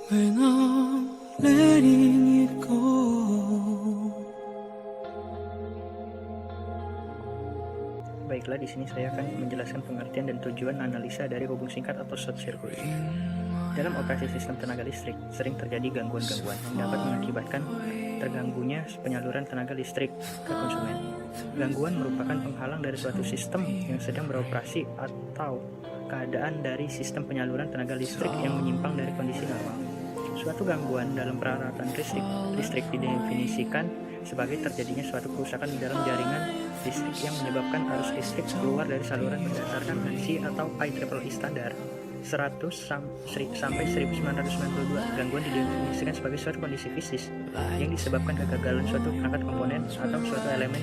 when I'm letting it go. Baiklah, di sini saya akan menjelaskan pengertian dan tujuan analisa dari hubung singkat atau short circuit. Dalam operasi sistem tenaga listrik, sering terjadi gangguan-gangguan yang dapat mengakibatkan terganggunya penyaluran tenaga listrik ke konsumen. Gangguan merupakan penghalang dari suatu sistem yang sedang beroperasi atau keadaan dari sistem penyaluran tenaga listrik yang menyimpang dari kondisi normal. Suatu gangguan dalam peralatan listrik didefinisikan sebagai terjadinya suatu kerusakan di dalam jaringan listrik yang menyebabkan arus listrik keluar dari saluran berdasarkan ANSI atau IEEE standar 100 sampai 1992. Gangguan didefinisikan sebagai suatu kondisi fisik yang disebabkan kegagalan suatu perangkat komponen atau suatu elemen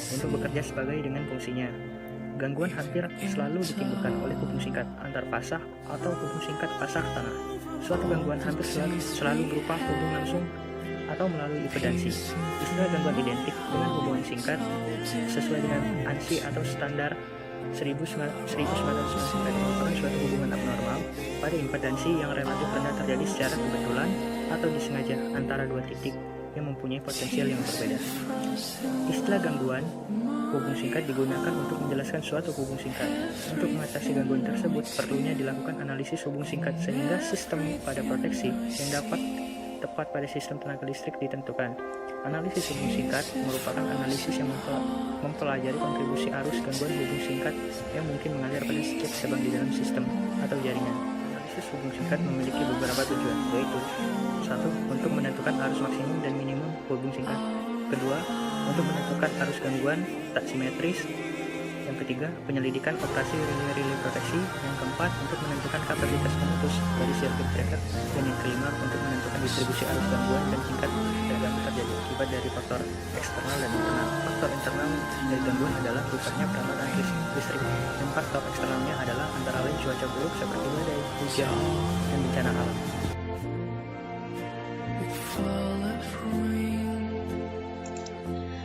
untuk bekerja sebagai dengan fungsinya. Gangguan hampir selalu ditimbulkan oleh hubung singkat antar pasah atau hubung singkat pasah tanah. Suatu gangguan hampir selalu berupa hubung langsung atau melalui impedansi. Istilah gangguan identik dengan hubungan singkat sesuai dengan ANSI atau standar 1990 merupakan suatu hubungan abnormal pada impedansi yang relatif rendah terjadi secara kebetulan atau disengaja antara dua titik yang mempunyai potensial yang berbeda. Istilah gangguan hubung singkat digunakan untuk menjelaskan suatu hubung singkat. Untuk mengatasi gangguan tersebut, perlunya dilakukan analisis hubung singkat sehingga sistem pada proteksi yang dapat tepat pada sistem tenaga listrik ditentukan. Analisis hubung singkat merupakan analisis yang mempelajari kontribusi arus gangguan hubung singkat yang mungkin mengalir pada setiap cabang di dalam sistem atau jaringan. Analisis hubung singkat memiliki beberapa tujuan, yaitu 1. Untuk menentukan arus maksimum dan minimum hubung singkat. Kedua, untuk menentukan arus gangguan tak simetris. Yang ketiga, penyelidikan operasi relay proteksi. Yang keempat, untuk menentukan kapasitas pemutus dari sirkuit breaker. Dan yang kelima, untuk menentukan distribusi arus gangguan dan tingkat gangguan terjadi akibat dari faktor eksternal dan internal. Faktor internal dari gangguan adalah rusaknya peralatan listrik, dan faktor eksternalnya adalah antara lain cuaca buruk seperti badai, hujan, dan bencana alam.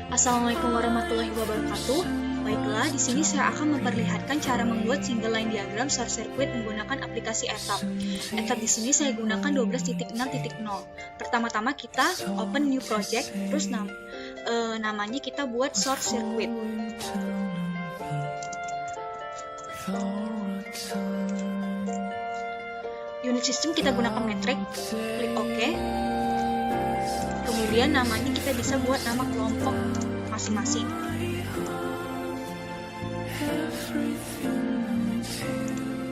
Assalamualaikum warahmatullahi wabarakatuh. Baiklah, di sini saya akan memperlihatkan cara membuat single line diagram short circuit menggunakan aplikasi ETAP. ETAP di sini saya gunakan 12.6.0. Pertama-tama kita open new project, terus namanya kita buat short circuit. Unit system kita gunakan metric, klik OK. Kemudian namanya kita bisa buat nama kelompok masing-masing.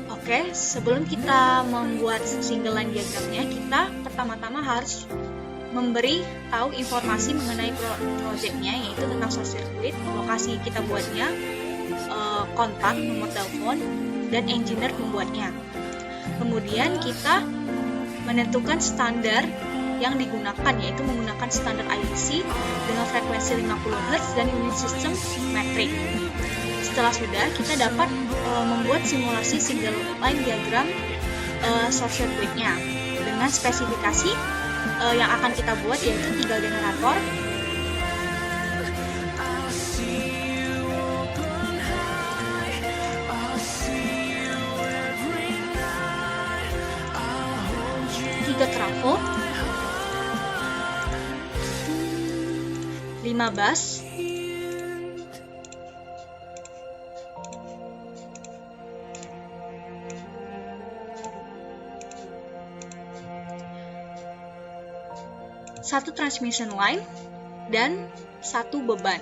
Oke, sebelum kita membuat single line diagramnya, kita pertama-tama harus memberi tahu informasi mengenai projectnya, yaitu tentang short circuit, lokasi kita buatnya, kontak, nomor telepon, dan engineer pembuatnya. Kemudian kita menentukan standar yang digunakan, yaitu menggunakan standar IEC dengan frekuensi 50 Hz dan unit system metric. Setelah sudah, kita dapat membuat simulasi single line diagram short circuitnya dengan spesifikasi yang akan kita buat, yaitu 3 generator, tiga trafo, 5 bus, satu transmission line, dan 1 beban.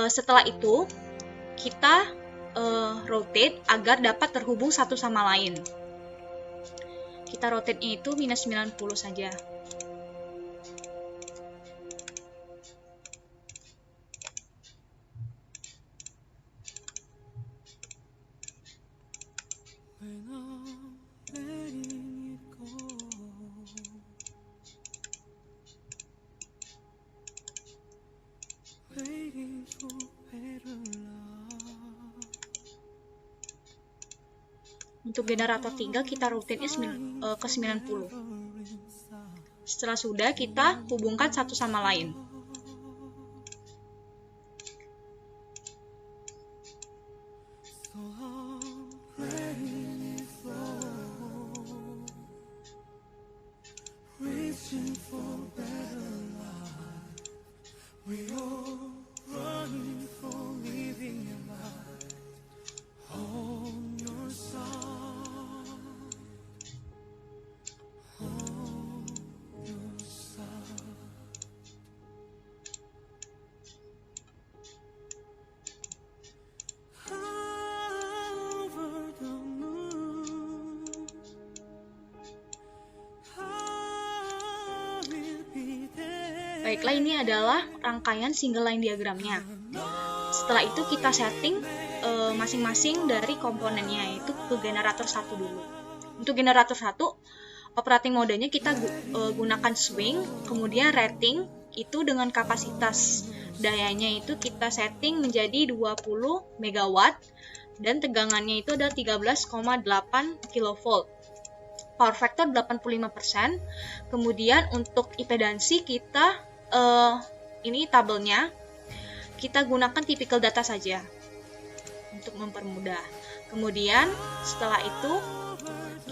Setelah itu kita rotate agar dapat terhubung satu sama lain. Kita rotate-nya itu minus 90 saja. Untuk generator 3 kita rotate-nya ke 90. Setelah sudah, kita hubungkan satu sama lain. Baiklah, ini adalah rangkaian single line diagramnya. Setelah itu kita setting masing-masing dari komponennya, yaitu ke generator 1 dulu. Untuk generator 1, operating modenya kita gunakan swing, kemudian rating itu dengan kapasitas dayanya itu kita setting menjadi 20 MW dan tegangannya itu adalah 13,8 kV. Power factor 85%. Kemudian untuk impedansi kita ini tabelnya kita gunakan typical data saja untuk mempermudah. Kemudian setelah itu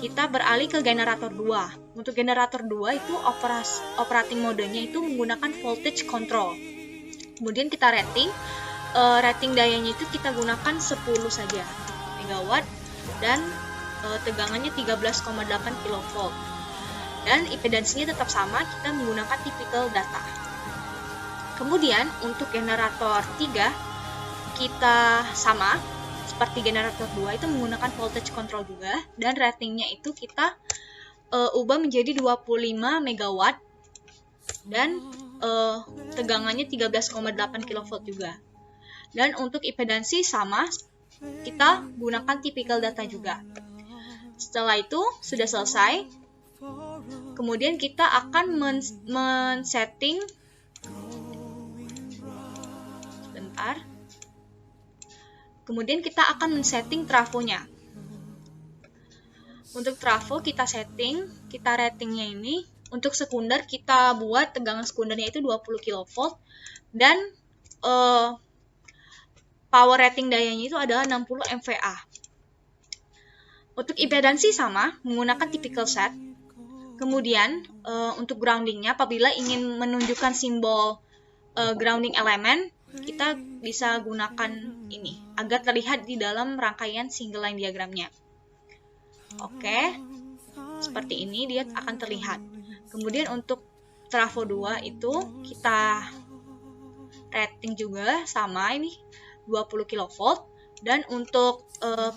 kita beralih ke generator 2. Untuk generator 2 itu operating modenya itu menggunakan voltage control. Kemudian kita rating dayanya itu kita gunakan 10 saja megawatt dan tegangannya 13,8 kV. Dan impedansinya tetap sama, kita menggunakan typical data. Kemudian untuk generator 3 kita sama seperti generator 2 itu menggunakan voltage control juga, dan ratingnya itu kita ubah menjadi 25 MW dan tegangannya 13,8 kV juga. Dan untuk impedansi sama, kita gunakan typical data juga. Setelah itu sudah selesai, kemudian kita akan men-setting Kemudian kita akan men-setting trafonya. Untuk trafo kita setting, kita ratingnya ini untuk sekunder kita buat tegangan sekundernya itu 20 kV dan power rating dayanya itu adalah 60 MVA. Untuk impedansi sama, menggunakan typical set. Kemudian untuk groundingnya, apabila ingin menunjukkan simbol grounding element, kita bisa gunakan ini agar terlihat di dalam rangkaian single line diagramnya. Oke, seperti ini dia akan terlihat. Kemudian untuk trafo 2 itu kita rating juga sama, ini 20 kV, dan untuk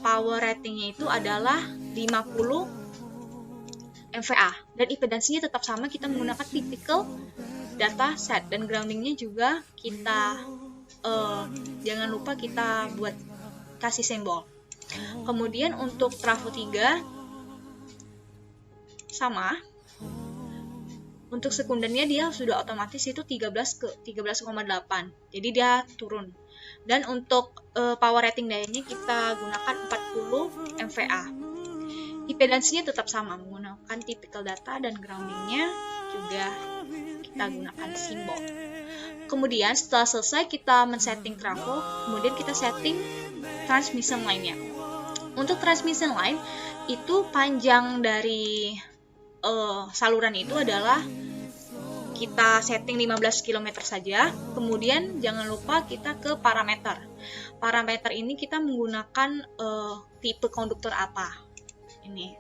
power ratingnya itu adalah 50 MVA, dan impedansinya tetap sama, kita menggunakan typical data set, dan groundingnya juga kita jangan lupa kita buat kasih simbol. Kemudian untuk trafo 3 sama, untuk sekundernya dia sudah otomatis itu 13,8, jadi dia turun. Dan untuk power rating dayanya kita gunakan 40 MVA. Impedansinya tetap sama, menggunakan typical data, dan groundingnya juga kita gunakan simbol. Kemudian setelah selesai kita men-setting trafo, kemudian kita setting transmission line-nya. Untuk transmission line itu panjang dari saluran itu adalah kita setting 15 km saja. Kemudian jangan lupa kita ke parameter. Parameter ini kita menggunakan tipe konduktor apa. Nih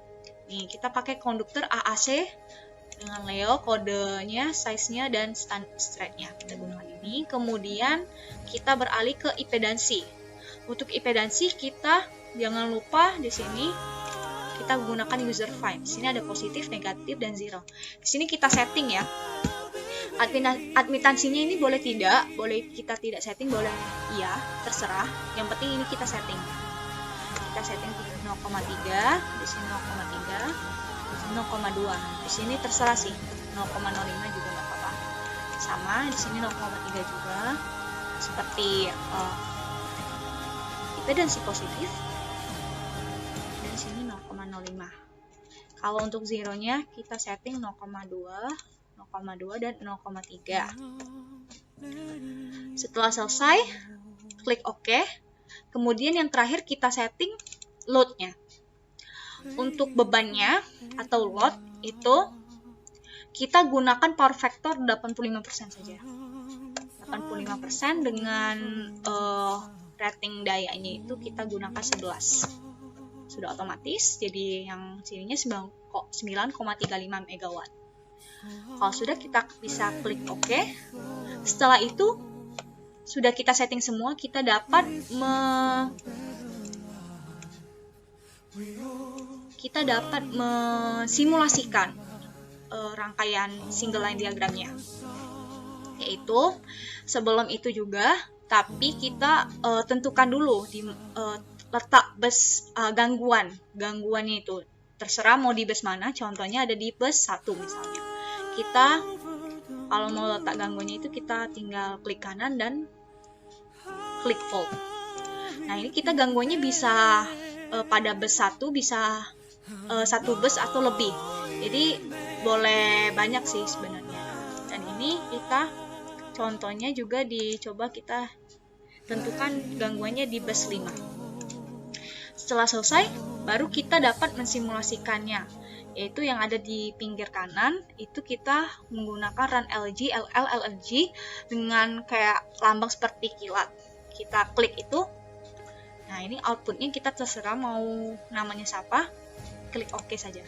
kita pakai konduktor AAC dengan Leo, kodenya, size-nya, dan straight-nya. Kita gunakan ini. Kemudian kita beralih ke impedansi. Untuk impedansi kita jangan lupa di sini kita gunakan user find. Di sini ada positif, negatif, dan zero. Di sini kita setting ya. Admitansinya ini boleh tidak, boleh kita tidak setting, boleh iya, terserah. Yang penting ini kita setting. Kita setting 0,3, di sini 0,3. 0,2. Di sini terserah sih. 0,05 juga nggak apa-apa. Sama di sini 0,3 juga. Seperti impedansi positif. Dan di sini 0,05. Kalau untuk zeronya kita setting 0,2, 0,2 dan 0,3. Setelah selesai, klik OK. Kemudian yang terakhir kita setting load-nya. Untuk bebannya atau load itu kita gunakan power factor 85% saja. 85% dengan rating dayanya itu kita gunakan 11. Sudah otomatis, jadi yang sininya 9,35 MW. Kalau sudah, kita bisa klik OK. Setelah itu sudah kita setting semua, kita dapat mensimulasikan rangkaian single line diagramnya. Yaitu sebelum itu juga, tapi kita tentukan dulu di letak bus gangguannya itu. Terserah mau di bus mana, contohnya ada di bus 1 misalnya. Kita kalau mau letak gangguannya itu kita tinggal klik kanan dan klik fault. Nah, ini kita gangguannya bisa pada bus 1 bisa satu bus atau lebih. Jadi boleh banyak sih sebenarnya. Dan ini kita contohnya juga dicoba kita tentukan gangguannya di bus 5. Setelah selesai, baru kita dapat mensimulasikannya, yaitu yang ada di pinggir kanan, itu kita menggunakan run LG, LLG dengan kayak lambang seperti kilat. Kita klik itu, nah ini outputnya kita terserah mau namanya siapa, klik OK saja.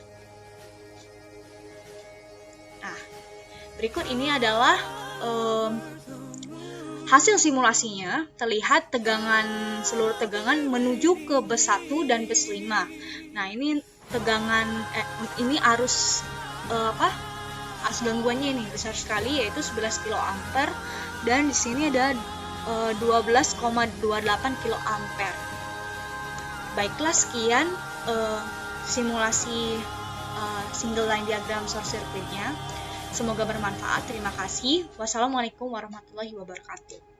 Nah, berikut ini adalah hasil simulasinya. Terlihat seluruh tegangan menuju ke bus 1 dan bus 5. Nah, ini ini arus gangguannya ini besar sekali, yaitu 11 kA, dan di sini ada 12,28 kA. Baiklah, sekian simulasi single line diagram short circuit-nya. Semoga bermanfaat. Terima kasih. Wassalamualaikum warahmatullahi wabarakatuh.